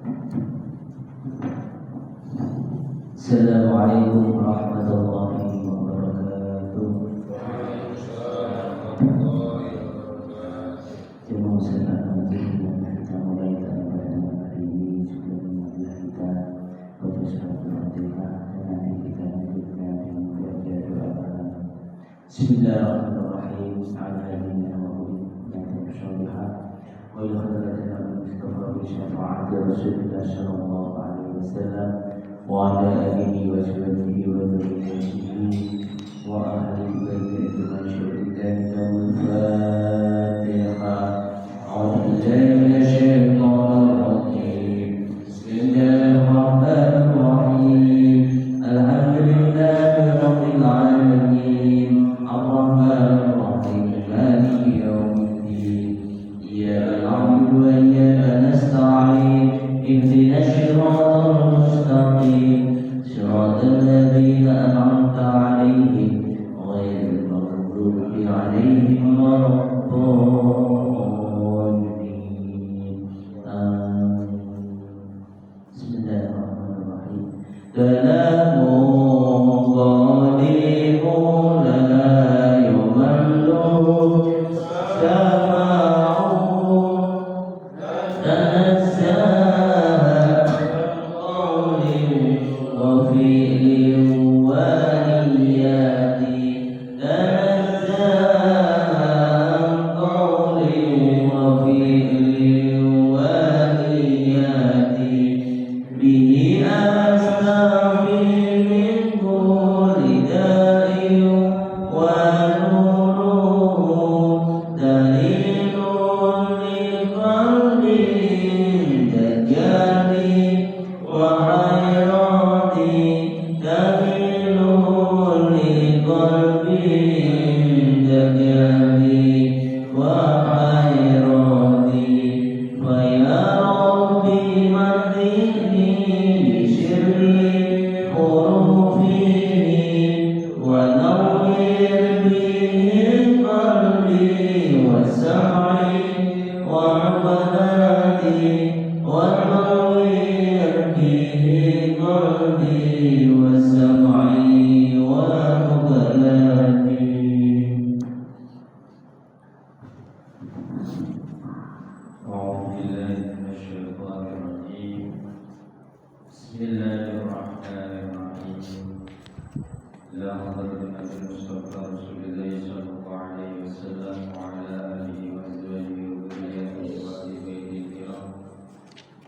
Assalamualaikum warahmatullahi wabarakatuh. Jemaah salat maghrib yang kita mulai pada malam hari ini sebelum memulai kita baca surat Al-Fatihah dan nanti kita lanjutkan dengan membaca doa malam. Bismillahirrahmanirrahim. Alhamdulillah wa bihamdihi syarihah wa ilakhadatina al-mustafa bi syafa'ati Rasulullah sallallahu alaihi wasallam wa ala alihi wa sahbihi wa dzurriyyatihi wa ahli baitihi ajma'in. Al-Fatihah. A'udzu billahi minasyaitonir rajim. Bismillahirrahmanirrahim. Alhamdulillahirabbil alamin. Ar-Rahmanir Rahim. Maliki yaumiddin. Iyyaka na'budu wa iyyaka nasta'in. Ihdinas siratal mustaqim. Siratal ladzina an'amta 'alaihim ghairil maghdubi 'alaihim waladdallin. Amin. Bismillahirrahmanirrahim. Kalamun qadimun la yumallu sama'un tanazzaha qawlin wa fi'lin wa niyati tanazzaha qawlin wa fi'lin wa niyati bihi astaghfir min kulli da'in wa nurun dalilun li qalbin tajali wa hayrati dalilun li qalbin tajali wa hayrati wa ya rabbi madini bi sirri hurufihi wa nawwir bihi qalbi wa sam'i wa baladi wa nawwir bihi qalbi wa sam'i wa baladi. أعوذ بالله من الشيطان الرجيم. بسم الله الرحمن الرحيم. إلى حضرة النبي المصطفى رسول الله صلى الله عليه وسلم وعلى آله وأزواجه وذريته وأهل بيته الكرام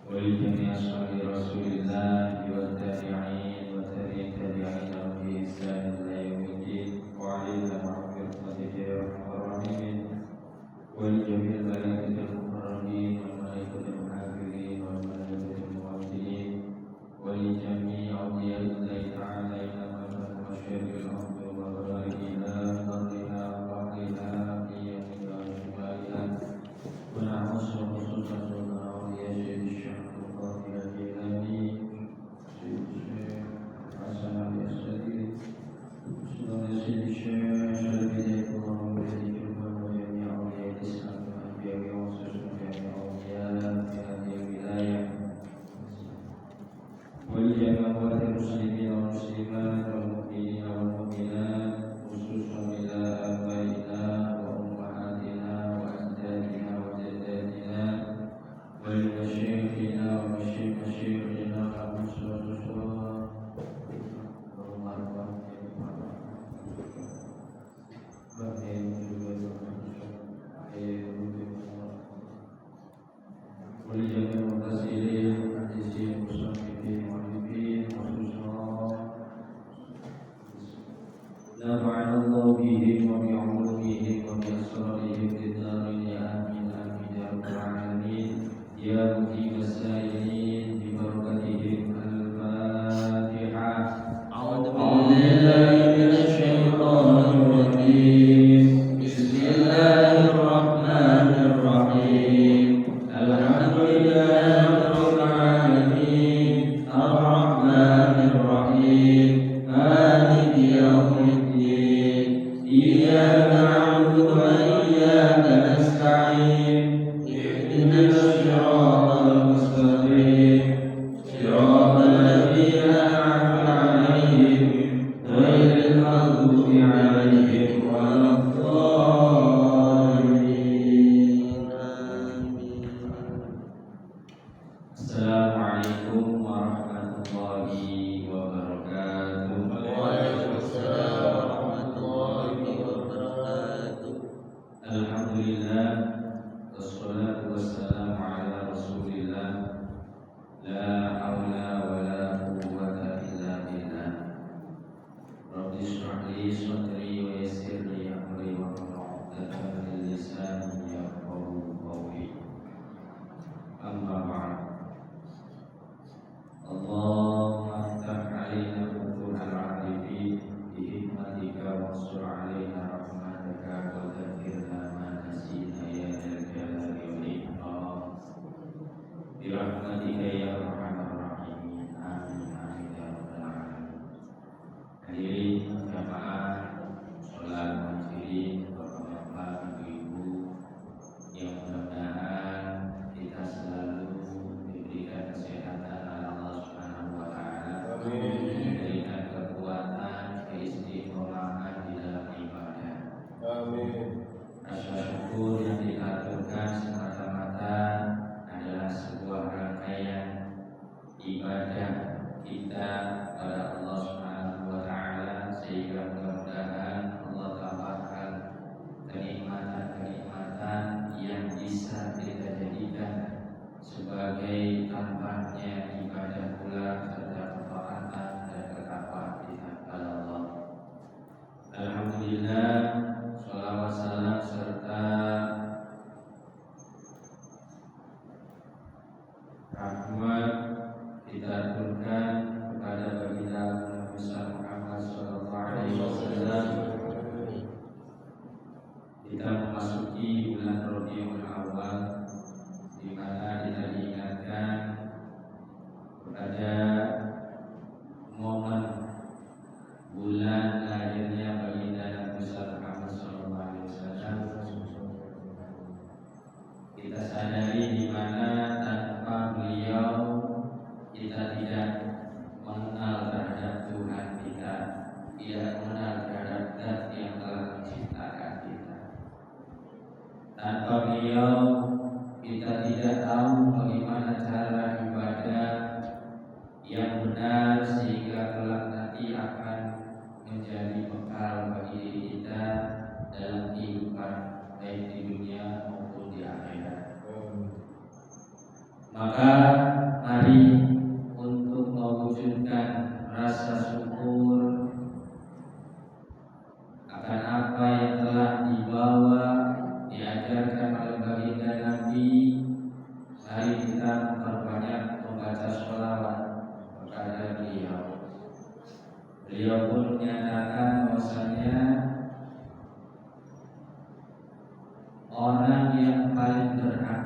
ولجميع أصحاب رسول الله والتابعين وتابعين تابعين بإحسان إلى يوم الدين وعلينا مغفرة يا أرحم الراحمين ولجميع الملائكة المقربين والملائكة المحافظين والملائكة الموكلين ولجميع أولياء الله تعالى إنما لهم مشارق الأرض ومغاربها برها وبحرها في يمينها وشمالها ونعوذ خصوصا أولياء سيد الشيخ القاضي الجيلاني سيد الشيخ حسن الأسدي سيد الشيخ شريف الله ويذكركم وجميع أولياء الإسلام والأنبياء وخصوصا جميع أولياء في هذه الولاية ولجميع أموات المسلمين والمسلمات والمؤمنين والمؤمنات خصوصا إلى آبائنا وأمهاتنا وأجدادنا وجداتنا ولمشايخنا ومشايخ مشايخنا ولجميع المغتسلين المحدثين المصنفين المؤلفين خصوصا نفعنا الله بهم وبعلومهم وبأسرارهم في الدارين آمين آمين يا رب العالمين يا مجيب السائلين ببركتهم. الفاتحة. أعوذ بالله من الشيطان الرجيم. بسم الله الرحمن الرحيم. الحمد لله رب العالمين الرحمن الرحيم مالك يوم الدين إياك نعبد وإياك نستعين اهدنا الصراط المستقيم birahmatika ya arhamar rahimin. Amin amin ya rabbal alamin. Hadirin jamaah sholat masjid, bapak-bapak, ibu-ibu, yang mudah-mudahan kita selalu diberikan kesehatan oleh Allah Subhanahu wa taala, diberikan kekuatan, keistiqomahan di dalam ibadah. Amin. Rasa syukur yang diaturkan semata-mata adalah sebuah rangkaian ibadah kita pada Allah Subhanahu wa taala, sehingga mudah-mudahan Allah tambahkan kenikmatan-kenikmatan yang bisa kita jadikan sebagai tambahnya ibadah pula, serta ketaatan dan ketakwaan kita kepada Allah. Alhamdulillah, sholawat salam serta rahmat kita aturkan kepada baginda Nabi besar Muhammad sallallahu alaihi wasallam. Kita memasuki bulan Rabiul Awal, di mana kita diingatkan kepada momen bulan lahirnya baginda Nabi besar Muhammad sallallahu alaihi wasallam. Kita sadari di mana tanpa beliau kita tidak mengenal terhadap Tuhan kita, tidak mengenal terhadap Zat yang telah menciptakan kita. Tanpa beliau kita tidak tahu bagaimana cara ibadah yang benar, sehingga kelak nanti akan menjadi bekal bagi diri kita dalam kehidupan baik di dunia maupun di akhirat. Maka mari untuk mewujudkan rasa syukur akan apa yang telah dibawa, diajarkan oleh baginda Nabi, mari kita memperbanyak membaca sholawat kepada beliau. Beliau pun menyatakan bahwasanya orang yang paling berhak,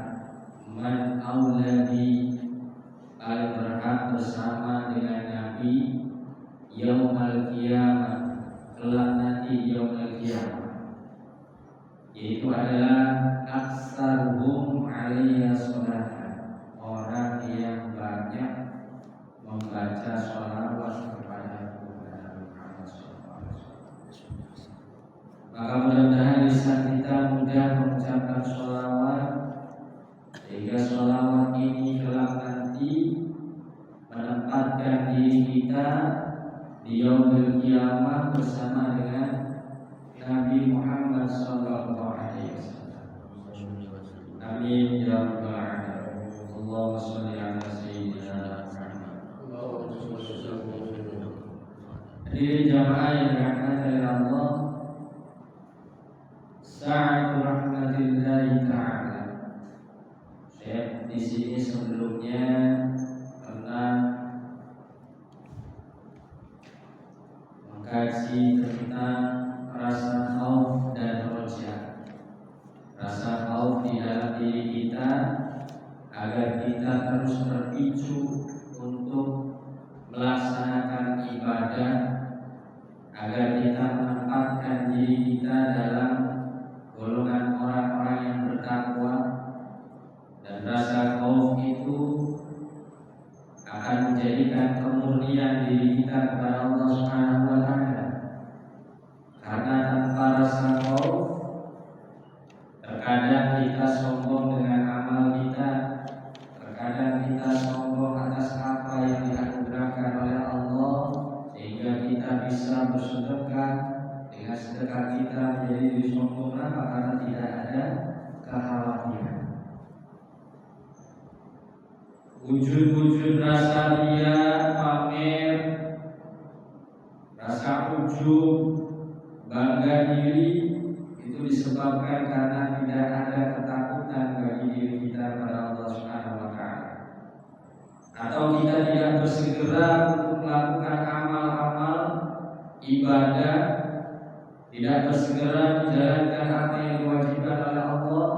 man auladi, paling berhak bersama dengan Nabi yaumul qiyamah, kelak nanti yaumul qiyamah, yaitu adalah aksaruhum alaiya sholatan, orang yang banyak membaca sholawat kepada Muhammad SAW. Maka mudah-mudahan lisan kita mudah mengucapkan sholawat, sehingga sholawat ini kelak nanti menempatkan diri kita di yaumul qiyamah bersama dengan Nabi Muhammad sallallahu alaihi wasallam. Amin ya rabbal alamin. Allahumma shalli ala sayyidina Muhammad. Hadirin jamaah yang dirahmati oleh Allah, sa'atu rahmatillahi ta'ala. Saya di sini sebelumnya pernah mengkaji tentang rasa khauf dan roja. Rasa khauf di dalam diri kita agar kita terus terpicu untuk melaksanakan ibadah, agar kita menempatkan diri kita dalam golongan orang-orang yang bertakwa. Dan rasa khauf itu akan menjadikan kemurnian diri kita kepada Allah Subhanahu wa taala. Karena tanpa rasa khauf, terkadang kita sombong dengan amal kita, terkadang kita sombong atas apa yang dianugerahkan oleh Allah, sehingga kita bisa bersedekah. Dengan sedekah kita menjadi sombong karena tidak ada kekhawatiran. Wujud-wujud rasa ria, pamer, rasa ujub, bangga diri, itu disebabkan karena tidak ada ketakutan bagi diri kita kepada Allah Subhanahu wa taala. Atau kita tidak bersegera untuk melakukan amal-amal ibadah, tidak bersegera menjalankan apa yang diwajibkan oleh Allah,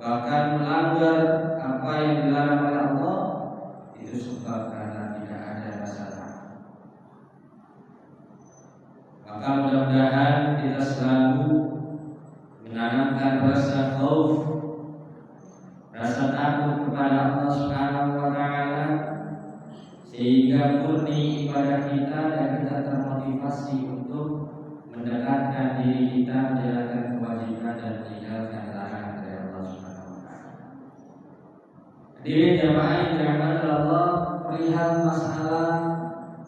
bahkan melanggar apa yang dilarang oleh Allah, kepada Allah Subhanahu wa taala sehingga murni ibadah kita dan kita termotivasi untuk mendekatkan diri kita menjalankan kewajiban dan meninggalkan larangan dari Allah Subhanahu wa taala. Hadirin jamaah yang dirahmati Allah, perihal masalah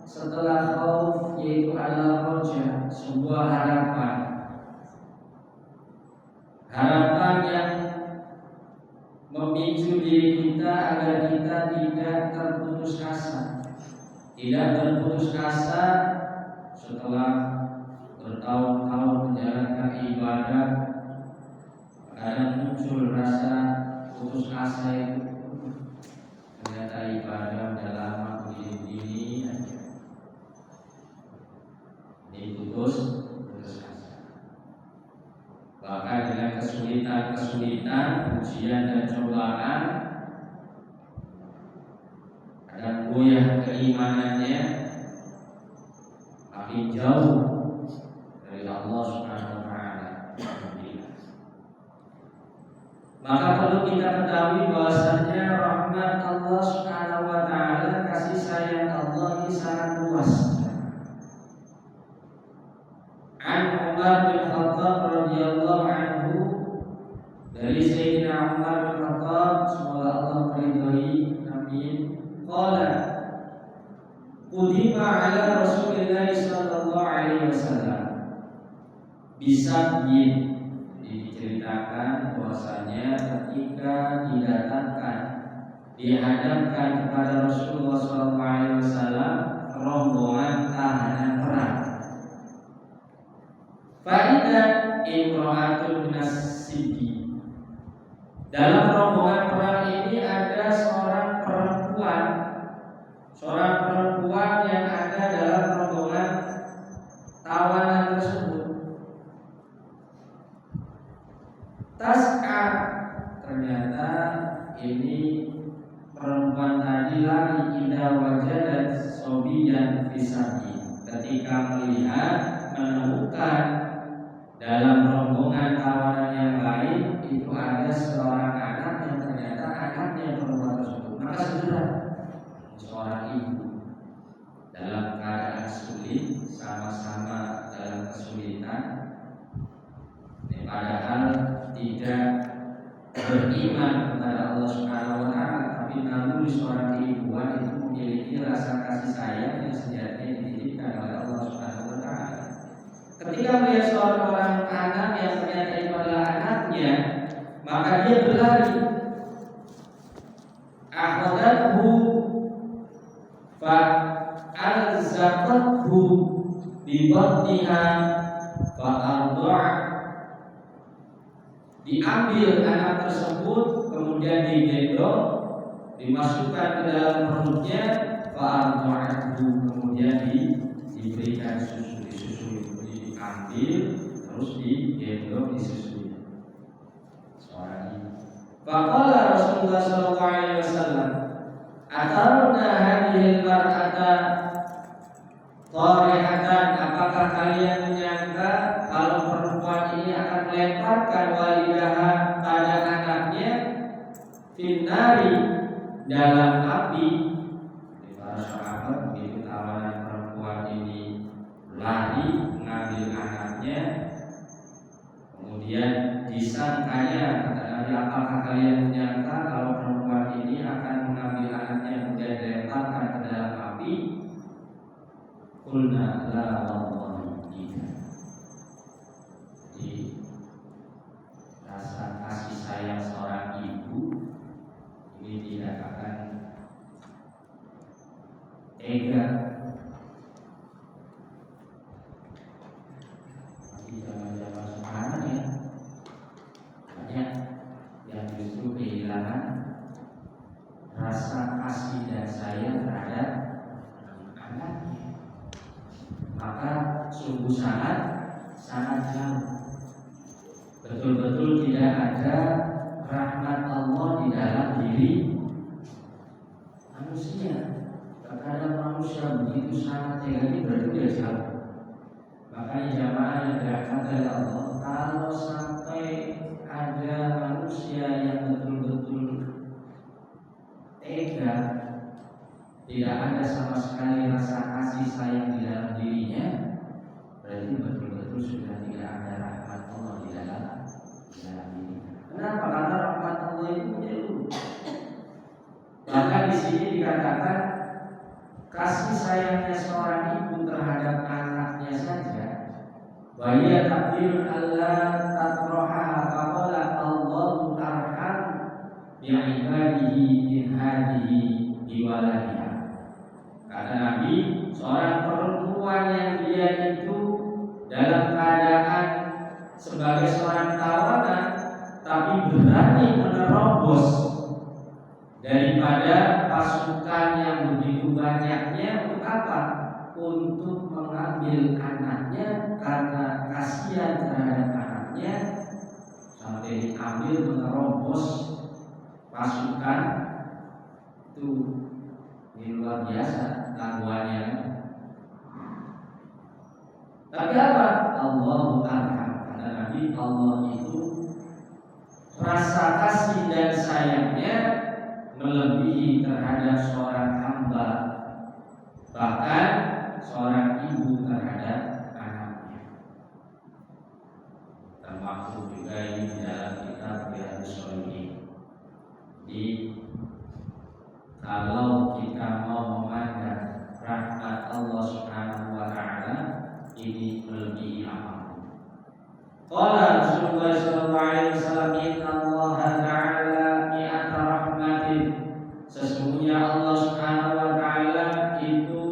setelah khauf yaitu adalah roja, sebuah harapan. Harapan yang memicu diri kita agar kita tidak terputus asa. Tidak berputus asa setelah bertahun-tahun menjalankan ibadah, kadang muncul rasa putus asa itu. Ternyata ibadah udah lama begini-begini aja. Ini putus asa. Bahkan dengan kesulitan, ujian dan cobaan, kadang goyah keimanannya, makin jauh dari Allah Subhanahu wa taala. Maka perlu kita ketahui bahwasanya rahmat Allah Subhanahu wa taala, kasih sayang Allah ini sangat luas. An Umar bin Khattab radhiyallahu anhu, dari Sayyidina Umar bin Khattab, semoga Allah meridhai, amin. Qala qudima ala Rasulillah sallallahu alaihi wasallam bisabyin. Diceritakan bahwasanya ketika didatangkan, dihadapkan kepada Rasulullah sallallahu alaihi wasallam rombongan tahanan perang. Faidah imro'atun minas Sibyi. Dalam rombongan perang ini ada seorang perempuan yang ada dalam rombongan tawanan tersebut. Tas'a, ternyata ini perempuan tadi lari ila wajah dan sobiyan fisabyi, ketika menemukan dalam rombongan tawanan yang lain itu ada seorang anak yang ternyata anaknya perempuan tersebut. Maka segera seorang ibu dalam keadaan sulit, sama-sama dalam kesulitan, padahal tidak beriman kepada Allah Subhanahu wa taala, tapi namun seorang keibuan itu memiliki rasa kasih sayang yang sejatinya dititipkan oleh Allah Subhanahu wa taala. Ketika melihat seorang anak yang ternyata itu adalah anaknya, maka dia berlari. Akhadathu fa alzaqathu bi batniha fa arda'a. Diambil anak tersebut, kemudian digendong, dimasukkan ke dalam perutnya, fa arda'athu, kemudian diberikan susu, disusui. Diambil terus digendong, disusui. Seorang ibu. Faqala Rasulullah sallallahu alaihi wasallam, "Ataruna hadhil mar'ata tarihatan?" Apakah kalian menyangka kalau perempuan ini akan melemparkan walidaha pada anaknya finnari, dalam api? Para sahabat begitu tawanan perempuan ini lari mengambil anaknya, kemudian disangkanya, kata Nabi, apakah kalian menyangka kalau perempuan ini akan mengambil anaknya kemudian dilemparkan ke dalam api? Qulna la wallahi tidak. Jadi rasa kasih sayang seorang ibu ini tidak akan tega. Tapi zaman-zaman sekarang ya banyak yang justru kehilangan rasa kasih dan sayang terhadap anaknya. Maka sungguh sangat jauh. Betul-betul tidak ada rahmat Allah di dalam diri manusia. Terkadang manusia begitu sangat tega, ini berarti jauh. Makanya jamaah yang dirahmati oleh Allah, kalau sampai ada manusia yang betul-betul tega, tidak ada sama sekali rasa kasih sayang di dalam dirinya, berarti betul-betul sudah tidak ada rahmat Allah di dalam dirinya. Kenapa? Karena rahmat Allah itu menyeluruh. Bahkan di sini dikatakan kasih sayangnya seorang ibu terhadap anaknya saja, wa hiya takdirun alla tatraha faqala Allahu arham bi ibadihi min hadhihi bi waladiha. Kata Nabi, seorang perempuan yang dia itu dalam keadaan sebagai seorang tawanan tapi berani menerobos daripada pasukan yang begitu banyaknya. Untuk apa? Untuk mengambil anaknya, karena kasihan terhadap anaknya sampai diambil menerobos pasukan. Itu luar biasa tangguhannya. Tapi apa? Allahu arham. Kata Nabi, Allah itu rasa kasih dan sayangnya melebihi terhadap seorang hamba, bahkan seorang ibu terhadap anaknya. Termasuk juga ini di dalam kitab Riyadhus Shalihin. Jadi kalau kita mau memandang rahmat Allah Subhanahu wa taala, ini melebihi apapun. Qala Rasulullah sallallahu alaihi wasallam, inna Allah ta'ala mi'ata rahmatin. Sesungguhnya Allah Subhanahu wa taala itu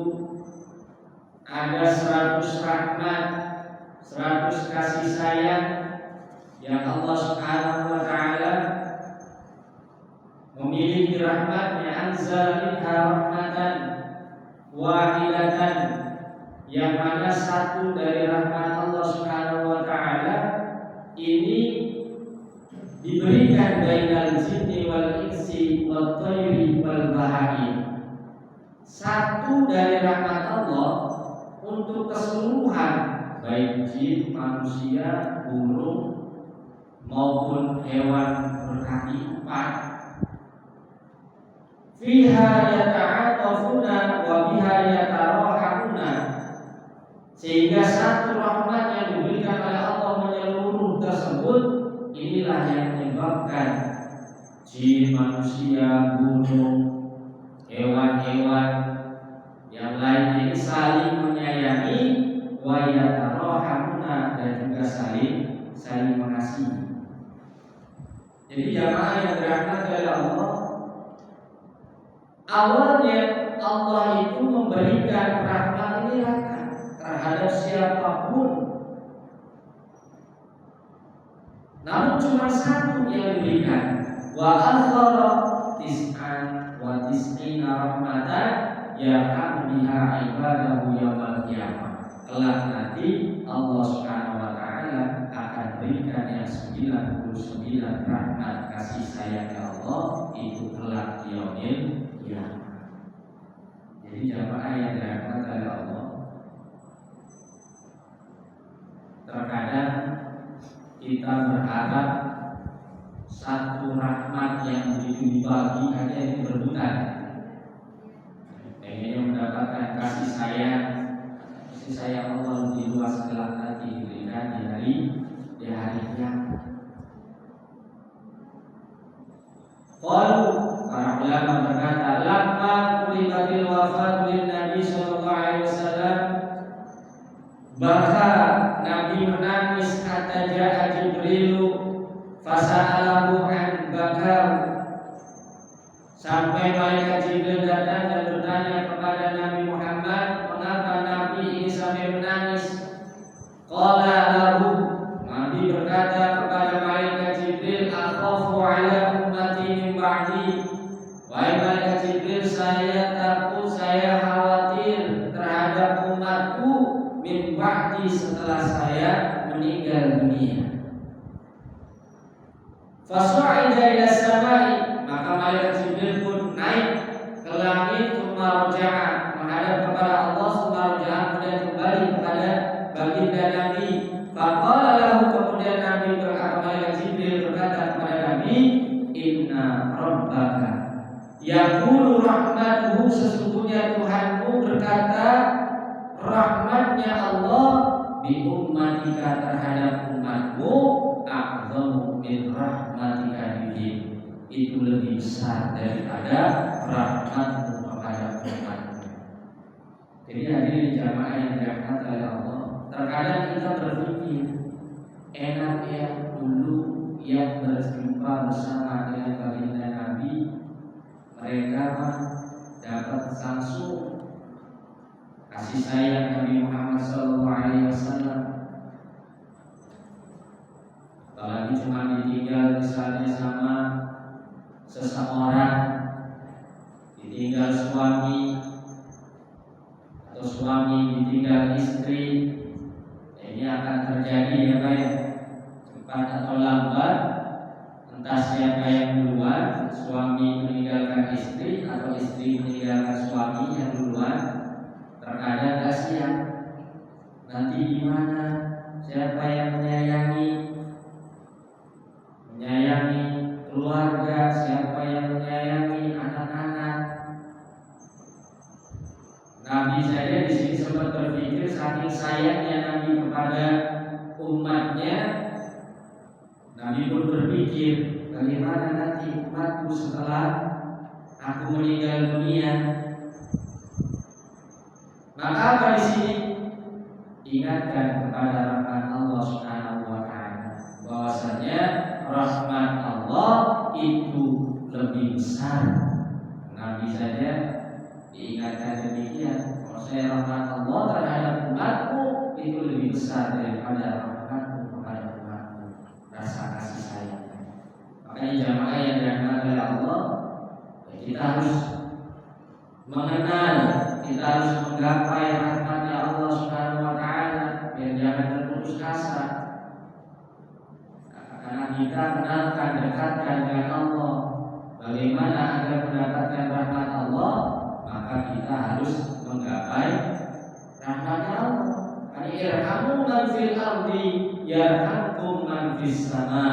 ada 100 rahmat, 100 kasih sayang yang Allah Subhanahu wa taala memiliki rahmatnya. Anzal minha rahmatan wahidatan, yang mana satu dari rahmat Allah Subhanahu wa taala ini diberikan bainal jinni wal insi wat thairi wal bahari. Satu dari rahmat Allah untuk keseluruhan, baik jin, manusia, burung maupun hewan berkaki 4. Fiha yata'atafuna wa biha yatarahamuna, sehingga satu rahmat yang diberikan oleh Allah menyeluruh tersebut, inilah yang menyebabkan jin, manusia, burung, hewan-hewan yang lainnya saling menyayangi, wa yatarahamuna, dan juga saling mengasihi. Jadi jamaah yang dirahmati oleh Allah, awalnya Allah itu memberikan rahmat ini terhadap siapapun, namun cuma satu yang diberikan. Wa akhara tis'an wa tis'ina rahmatan yarham biha ibadahu yawmal qiyamah. Kelak nanti Allah Subhanahu wa taala akan berikan yang 99 rahmat kasih sayangnya Allah itu kelak di yaumil qiyamah. Jadi jamaah yang dirahmati oleh Allah, terkadang kita berharap satu rahmat yang begitu dibagi aja ini berebutan, pengennya mendapatkan kasih sayang Allah lebih luas kelak nanti diberikan di hari kiamat. Qalu, para ulama berkata, lamma kulibatil wafat lin Nabi sallallahu alaihi wasallam, maka Nabi menangis. Hatta ja'a Jibrilu fasa'alahu an bakar, sampai malaikat Jibril datang dan bertanya kepada Nabi Muhammad, mengapa Nabi ini sampai menangis? Qala lahu, Nabi berkata kepada malaikat Jibril, akhafu ala ummati min ba'di. Wahai malaikat Jibril, saya takut, saya khawatir terhadap umatku min ba'di, setelah saya meninggal dunia. Fasa'ida ila samai, maka malaikat Jibril pun naik ke langit, tsumma raja'a, menghadap kepada Allah, tsumma raja'a, kemudian kembali kepada baginda Nabi. Faqala lahu, kemudian Nabi berkata, malaikat Jibril berkata kepada Nabi, inna rabbaka Yaqulu rahmatuhu, sesungguhnya Tuhanmu berkata, rahmatnya Allah bi ummatika terhadap umatmu a'dhamu min rahmatika bihim, itu lebih besar daripada rahmatmu kepada umatmu. Jadi hadirin jamaah yang dirahmati oleh Allah, terkadang kita berpikir enak ya dulu yang berjumpa bersama dengan baginda Nabi, mereka dapat langsung kasih sayang Nabi Muhammad SAW. Apalagi cuma ditinggal misalnya sama seseorang, ditinggal suami atau suami ditinggal istri, ini akan terjadi ya Pak ya, cepat atau lambat, entah siapa yang duluan, suami meninggalkan istri atau istri meninggalkan suami yang duluan. Terkadang kasihan, nanti gimana, siapa yang menyayangi keluarga, siapa yang menyayangi anak-anak. Nabi saja di sini sempat berpikir, saking sayangnya Nabi kepada umatnya, Nabi pun berpikir bagaimana nanti umatku setelah aku meninggal dunia. Maka apa di sini? Ingatkan kepada rahmat Allah Subhanahu wa taala, bahwasanya rahmat Allah itu lebih besar. Nabi saja diingatkan demikian, bahwasanya rahmat Allah terhadap umatku itu lebih besar daripada rahmatmu kepada umatmu, rasa kasih sayangnya. Makanya jamaah yang dirahmati oleh Allah, kita harus mengenal, kita harus menggapai rahmatnya Allah Subhanahu wa taala, biar jangan terputus asa. Karena kita kenalkan, dekatkan dengan Allah, bagaimana agar mendapatkan rahmat Allah, maka kita harus menggapai rahmatnya Allah. Karena irhamu man fil ardi yarhamkum man fis sama.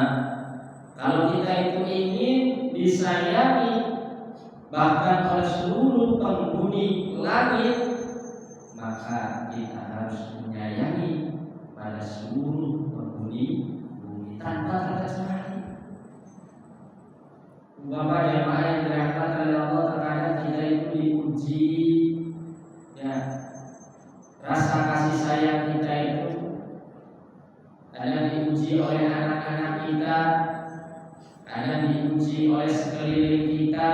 Kalau kita itu ingin disayangi bahkan oleh seluruh penghuni langit, maka kita harus menyayangi pada seluruh penghuni bumi tanpa terkecuali. Bapak jamaah yang dirahmati oleh Allah, terkadang kita itu diuji, ya, rasa kasih sayang kita itu kadang diuji oleh anak-anak kita, kadang diuji oleh sekeliling kita,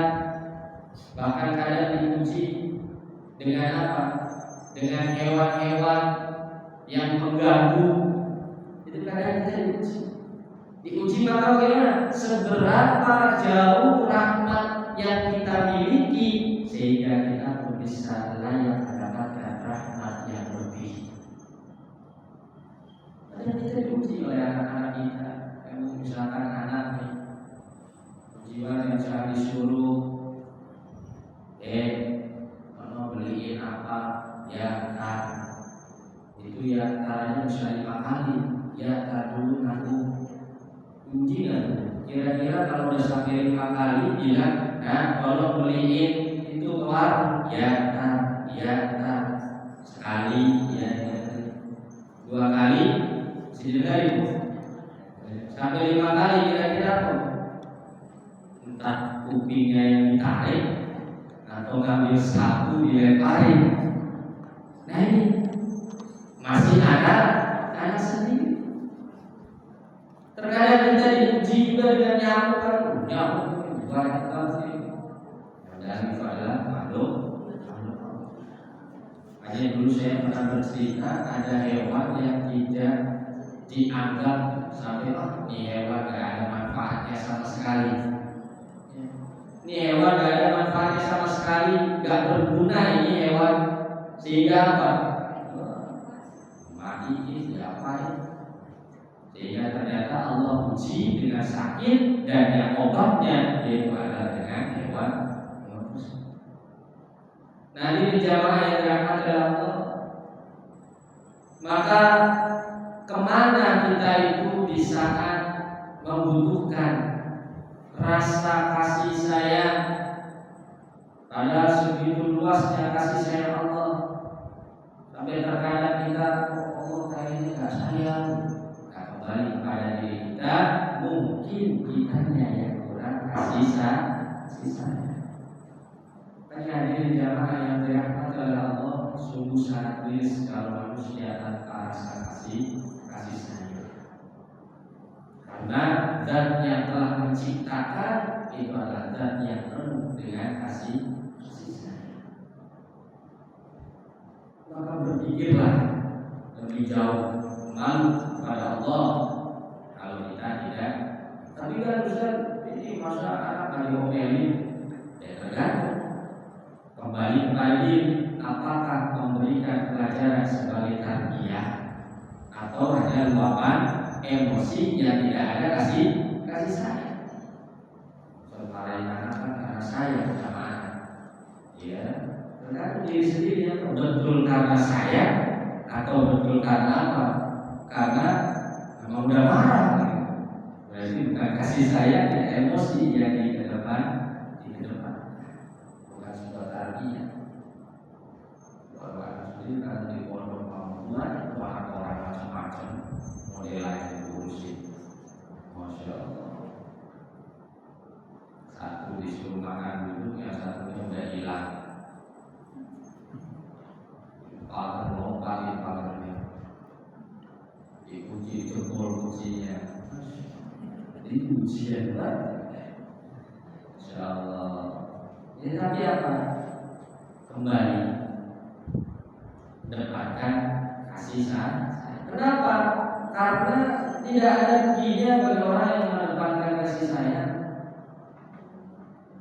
bahkan kadang diuji dengan apa? Dengan hewan-hewan yang mengganggu. Itu kadang kita diuji. Diuji maka bagaimana? Seberapa jauh rahmat yang kita miliki sehingga kita pun bisa layak mendapatkan rahmat yang lebih. Kadang kita diuji oleh anak-anak kita. Misalkan anak nih, ujian yang saya disuruh mau beliin apa, ya ntar itu ya caranya bisa 5 kali, ya ntar dulu aku uji kan. Kira-kira kalau udah sampai 5 kali bilang, nah kalau beliin itu ke warung, ya ntar sekali, ya 2 kali sedikit ibu, sampai 5 kali kira-kira apa? Entah kupingnya yang ditarik atau ngambil sapu dilemparin. Nah ini masih ada anak sendiri. Terkadang kita diuji juga dengan nyamuk banyak sekali. Dan itu adalah makhluk. Hanya dulu saya pernah bercerita ada hewan yang tidak dianggap sampai ini hewan gak ada manfaatnya sama sekali. Ini hewan gak ada manfaatnya sama sekali, gak berguna ini hewan. Sehingga apa? Mati ini diapain? Sehingga ternyata Allah uji dengan sakit, dan yang obatnya yaitu adalah dengan hewan. Nah ini jamaah yang dirahmati oleh Allah. Maka kemana kita itu di saat membutuhkan rasa kasih sayang, Padahal segitu luasnya kasih sayang Allah. Sampai terkadang kita, Allah kayaknya gak sayang. Nah, kembali kepada diri kita, mungkin kitanya yang kurang kasih sayang. Hadirin jamaah yang dirahmati oleh Allah, sungguh sangat miris kalau manusia tanpa rasa kasih sayang. Karena zat yang telah menciptakan itu adalah zat yang penuh dengan kasih sayang. Maka berpikirlah lebih jauh, malu kepada Allah kalau kita tidak. Tapi kan Ustaz, ini masa anak nggak diomelin? Ya tergantung. Kembali kepada diri, apakah memberikan pelajaran sebagai tarbiyah atau hanya luapan emosi yang tidak ada kasih sayang. Marahin anak kan karena sayang sama anak. Ya, tergantung diri sendiri ya, betul karena sayang atau betul karena apa? Karena memang udah marah. Berarti bukan kasih sayang, ya emosi yang di depan. Bukan sebuah tarbiyah. Orang sendiri kan di pondok banyak orang macam-macam model lain diurusin. Masya Allah. Satu disuruh makan dulu, yang satunya udah hilang. Pagar lompatin pagarnya, dikunci jempol kuncinya. Ini ujian banget. Insya Allah. Ini tapi apa? Kembali dapatkan kasih sayang. Kenapa? Karena tidak ada ruginya bagi orang yang mendapatkan kasih sayang.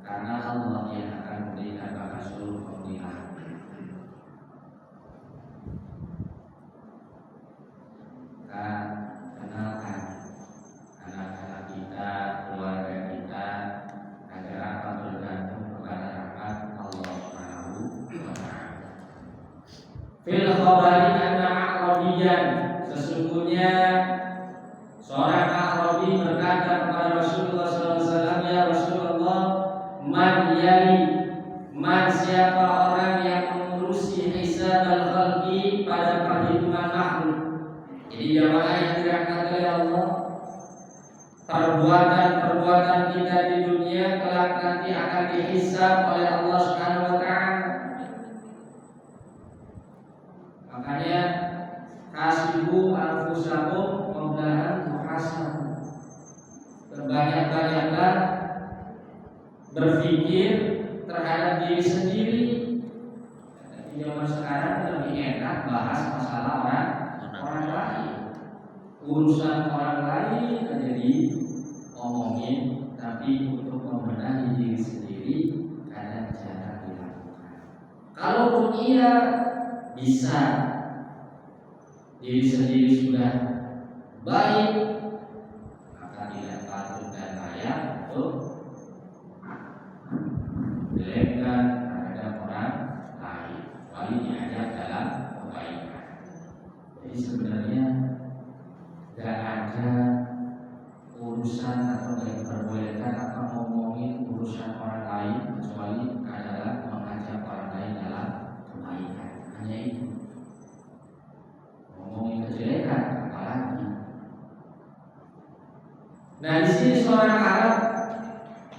Karena Allah yang akan memberikan pada seluruh pemberian. Kenalkan anak-anak kita, keluarga kita, agar apa bergantung kepada rahmat Allah Subhanahu wa Ta'ala. Fil khabari anna A'rabiyan, sesungguhnya seorang A'rabi berkata kepada Rasulullah SAW, ya Rasulullah, man siapa orang yang mengurusi hisab al-khalqi pada perhitungan makhluk. Jadi jamaah yang dirahmati oleh Allah, perbuatan kita di dunia kelak nanti akan dihisab oleh Allah Subhanahu wa Ta'ala. Makanya hasibu anfusakum qabla an tuhasabu. Berbanyak-banyaklah berpikir terhadap diri sendiri. Di zaman sekarang lebih enak bahas masalah orang lain. Urusan orang lain aja diomongin, tapi untuk membenahi diri sendiri kadang jarang dilakukan. Kalaupun iya bisa, diri sendiri sudah baik, maka tidak patut dan layak untuk jelekkan terhadap orang lain, kecuali diajak dalam kebaikan. Jadi sebenarnya gak ada urusan atau gak diperbolehkan apa ngomongin urusan orang lain kecuali adalah mengajak orang lain dalam kebaikan. Hanya itu. Ngomongin kejelekan apalagi. Nah di sini seorang Arab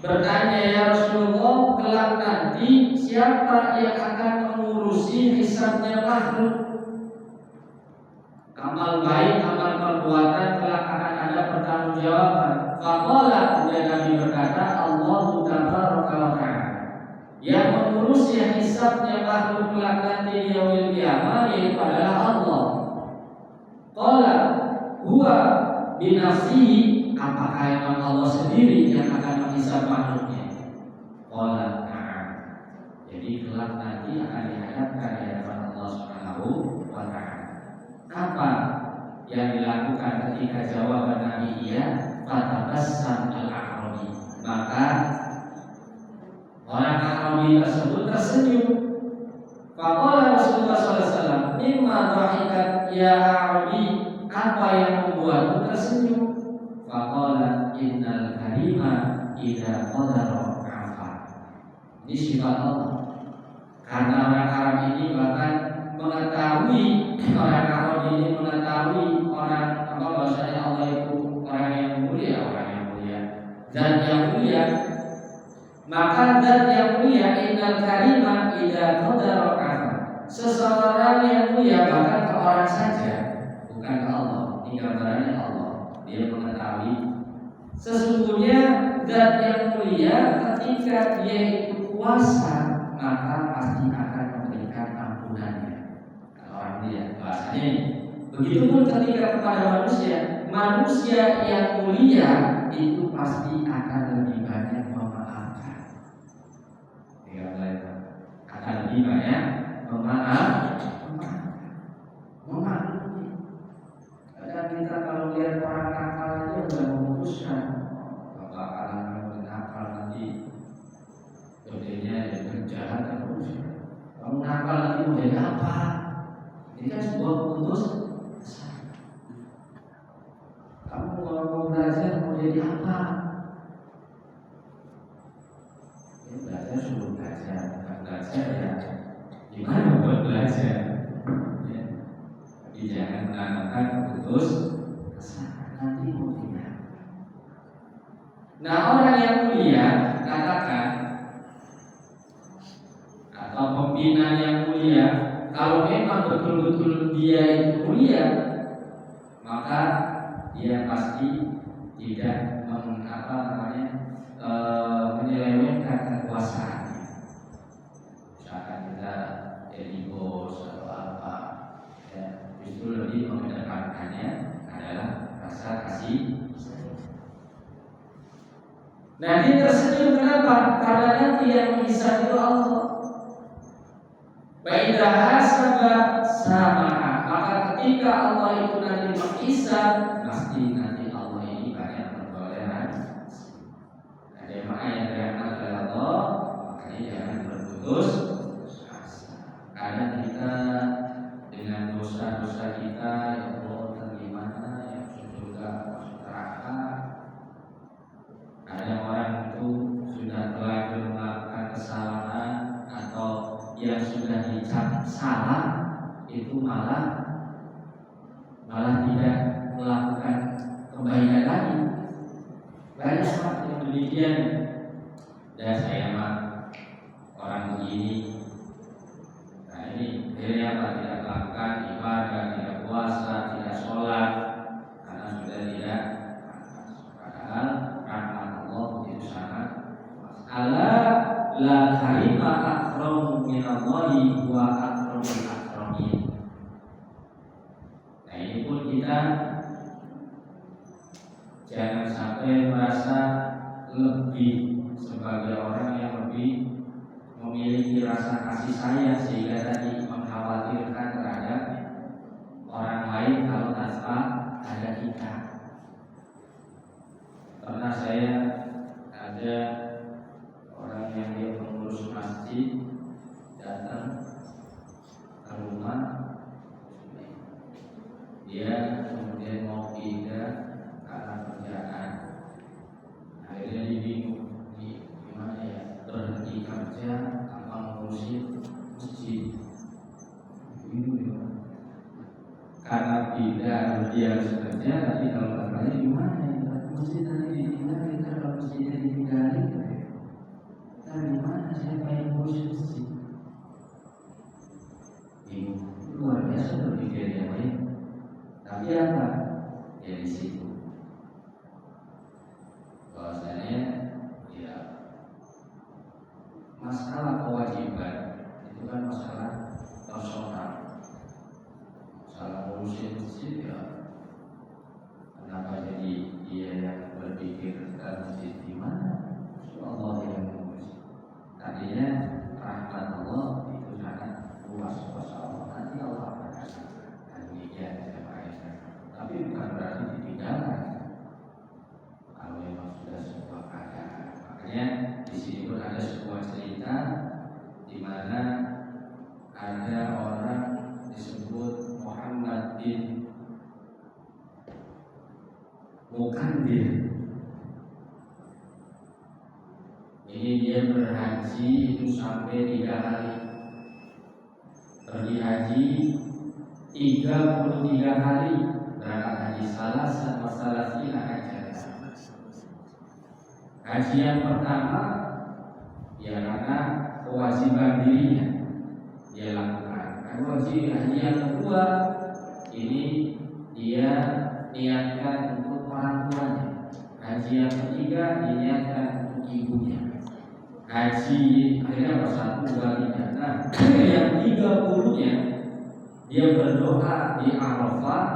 bertanya, ya Rasulullah, kelak nanti siapa yang akan mengurusi hisabnya makhluk? Amal baik, amal perbuatan kelak akan ada pertanggungjawaban. Faqala, kemudian Nabi berkata, Allahu tabaraka wa ta'ala, yang mengurusi hisabnya makhluk kelak nanti di yaumil qiyamah yaitu adalah Allah. Qala huwa binafsihi, apakah memang Allah sendiri yang akan menghisab makhluknya? Qala na'am. Jadi kelak nanti akan dihadapkan di hadapan Allah Subhanahu wa Ta'ala. Apa yang dilakukan ketika jawaban Nabi iya? Fatabassam al-A'rabi, maka orang A'rabi tersebut tersenyum. Faqala Rasulullah SAW, mimma dhahikat ya A'rabi, apa yang membuatmu tersenyum? Faqala innal karima idza qadara afa. Ini sifat Allah. Karena orang Arab ini bahkan mengetahui, orang Arab ini mengetahui orang bahwasanya Allah itu orang yang mulia, zat yang mulia. Maka zat yang mulia innal karima idza qadara kafa. Seseorang yang mulia bahkan ke orang saja, bukan ke Allah. Ini gambarannya Allah. Dia mengetahui sesungguhnya zat yang mulia ketika dia itu kuasa, maka pasti akan memberikan ampunannya. Kalau orang mulia bahasanya ini. Begitupun ketika kepada manusia yang mulia itu pasti akan lebih banyak memaafkan. Akan lebih banyak memaafkan. Kadang kita kalau lihat orang nakal aja udah memutuskan bakalan kamu nakal nanti gedenya jadi jahat terus. Kamu nakal nanti mau jadi apa? Ini kan sebuah keputusan. Kamu mau belajar mau jadi apa? Ya belajar suruh belajar, bukan belajar ya. Gimana buat belajar? Ya. Jadi jangan menanamkan keputusan nanti mau tidak. Nah orang yang mulia katakan atau pembina yang mulia, kalau memang betul-betul dia itu mulia, maka dia pasti tidak menyelewengkan kekuasaannya. Misalkan kita jadi bos atau apa, ya, justru lebih mengedepankannya adalah rasa kasih. Nah dia tersenyum kenapa? Karena nanti yang menghisab itu Allah. Baiklah hasabah sama. Maka ketika Allah itu nanti menghisab, pasti nanti Allah ini banyak bertoleransi. Ada makna yang dirahmati oleh Allah, makanya jangan berputus asa. Karena kita dengan dosa-dosa kita, ya Allah tergimana yang surga masuk neraka. Ada orang itu sudah terlanjur melakukan kesalahan atau yang sudah dicap salah itu malah tidak melakukan kebaikan lagi. Banyak orang yang demikian. Dan saya mah orang begini. Nah ini akhirnya apa? Tidak melakukan ibadah, tidak puasa, tidak sholat karena sudah tidak. Padahal rahmat Allah begitu sangat. Ala la karima akramu minallahi wa akramul akramin. Nah ini pun kita jangan sampai merasa lebih sebagai orang yang lebih memiliki rasa kasih sayang sehingga tadi mengkhawatirkan terhadap orang lain kalau tanpa ada kita. Pernah saya ada orang yang dia pengurus masjid datang ke rumah, dia kemudian mau pindah karena kerjaan. Akhirnya dia bingung, gimana ya, berhenti kerja tanpa ngurusin masjid. Bingung ya. Karena pindah dia harus kerja, tapi kalau kerjanya gimana ya? Masjid nanti ditinggal, kita kalau masjidnya ditinggalin, kita gimana? Siapa yang ngurusin masjid? Bingung. Luar biasa berpikirnya baik. Tapi apa? Ya di situ. Bahwasanya ya masalah kewajiban itu kan masalah personal. Masalah ngurusin masjid ya. Kenapa jadi dia yang berpikir masjid di mana? Allah yang mengurus. Tadinya rahmat Allah itu sangat luas kuasa Allah. Nanti Allah akan kasih. Demikian. Tapi bukan berarti ditinggalkan. Kalau memang sudah sebuah keadaan, makanya di sini pun ada sebuah cerita di mana ada orang disebut Muhammad bin Mukandir. Ini dia berhaji itu sampai 3 hari. pergi haji 33 kali berangkat haji salah satu haji. Haji yang pertama ya karena kewajiban dirinya dia lakukan. Haji yang kedua ini dia niatkan untuk orang tuanya. Haji yang ketiga diniatkan untuk ibunya. Haji akhirnya bersatu kalinya. Nah, yang 30-nya dia berdoa di Arafah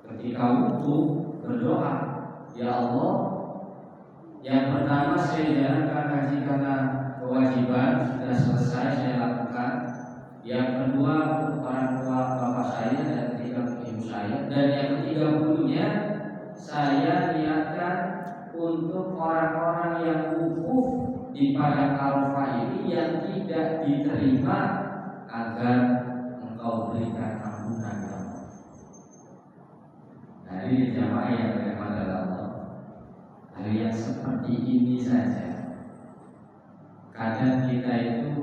ketika wukuf, berdoa, ya Allah, yang pertama saya jalankan haji karena kewajiban sudah selesai saya lakukan. Yang kedua untuk orang tua bapak saya dan ketiga ibu saya. Dan yang ke-30-nya saya niatkan untuk orang-orang yang wukuf di padang Arafah ini yang tidak diterima agar engkau berikan ampunan. Nah, ini jamaah yang dirahmati Allah. Hal yang seperti ini saja. Kadang kita itu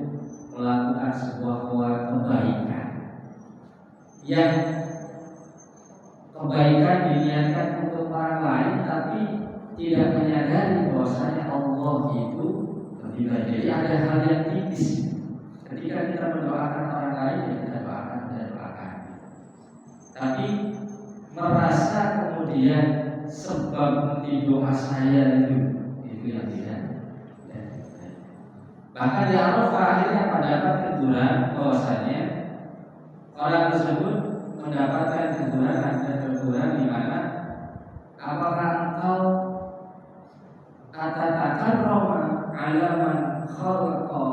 melakukan sebuah kebaikan yang kebaikan diniatkan untuk orang lain, tapi tidak menyadari bahwasanya Allah itu lebih baik. Jadi ada hal yang tipis. Ketika kita mendoakan orang lain, ya kita doakan. Tapi merasa kemudian sebab nanti doa saya itu yang tidak. Bahkan di Arafah akhirnya mendapat teguran bahwasanya orang tersebut mendapatkan teguran di mana apakah engkau atatakarrama ala man khalaqa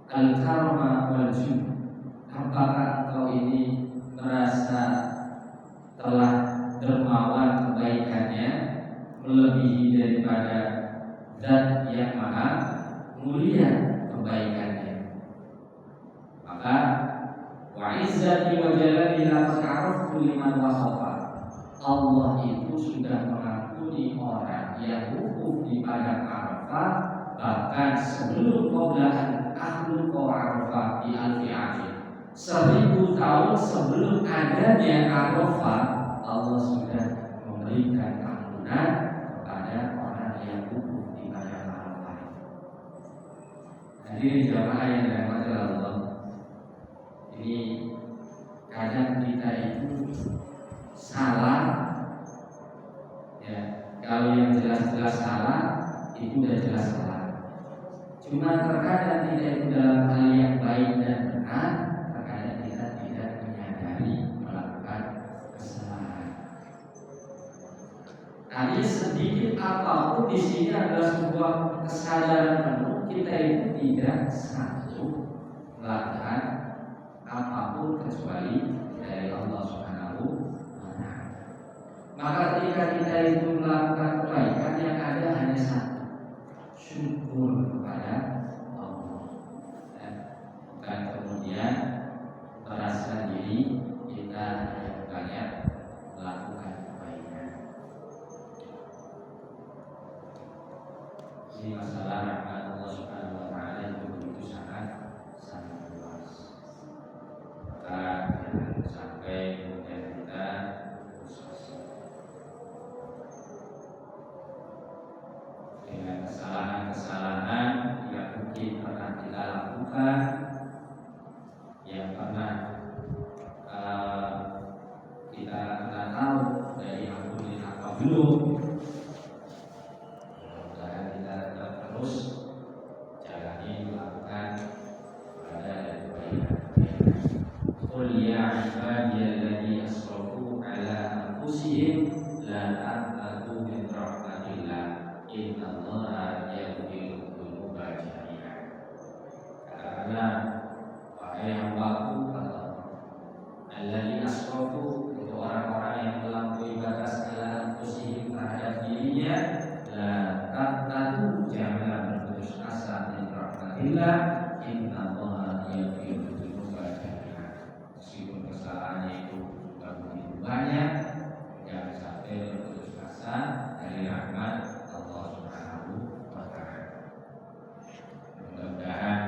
al-karma wal jud, apakah engkau ini merasa telah dermawan kebaikannya melebihi daripada zat yang maha mulia kebaikannya. Maka wa izzati wa jalali la ta'aruftu liman wasafa, Allah itu sudah mengampuni orang yang wukuf di padang Arafah bahkan sebelum qoblaan ahlul Arafah di Al-Fi'ati 1000 tahun sebelum adanya Arafah, Allah sudah memberikan ampunan kepada orang yang wukuf di padang Arafah. Hadirin jamaah yang dirahmati Allah, ini kadang kita itu salah, ya. Kalau yang jelas-jelas salah itu sudah jelas salah. Cuma terkadang tidak itu dalam hal yang baik dan benar, terkadang kita tidak menyadari melakukan kesalahan. Artinya sedikit apapun di sini adalah sebuah kesadaran penuh kita itu tidak sanggup melakukan apapun kecuali dari Allah Subhanahu wa Ta'ala. Maka ketika kita itu melakukan kebaikan yang ada hanya satu, syukur kepada Allah, dan kemudian merasa diri kita yang banyak melakukan kebaikan. Ini masalah rahmat Allah Subhanahu wa Ta'ala itu begitu sangat luas. Maka jangan sampai kemudian kita dengan kesalahan-kesalahan yang mungkin pernah kita lakukan, yang pernah kita tahu dari ampunin apa belum. Mudah-mudahan kita terus jalani melakukan pada kebaikan. Qul ya ibadiyalladzina asrafu ala anfusihim la taqnatu min rahmatillah innallaha yaghfiru dzunuba jami'an. Katakanlah wahai hambaku, kata alladzina asrafu, untuk orang-orang yang melampaui batas ala anfusihim terhadap dirinya, la taqnatu, janganlah berputus asa min rahmatillah innallaha yaghfiru dzunuba jami'an. Meskipun kesalahannya itu begitu banyak, jangan sampai berputus asa dari rahmat Allah Subhanahu wa Ta'ala. Mudah-mudahan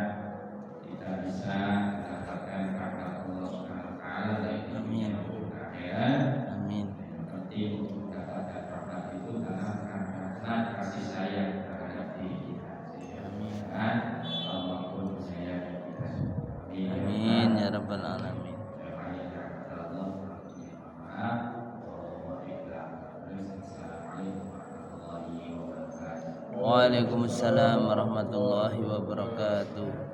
kita bisa mendapatkan Waalaikumsalam warahmatullahi wabarakatuh.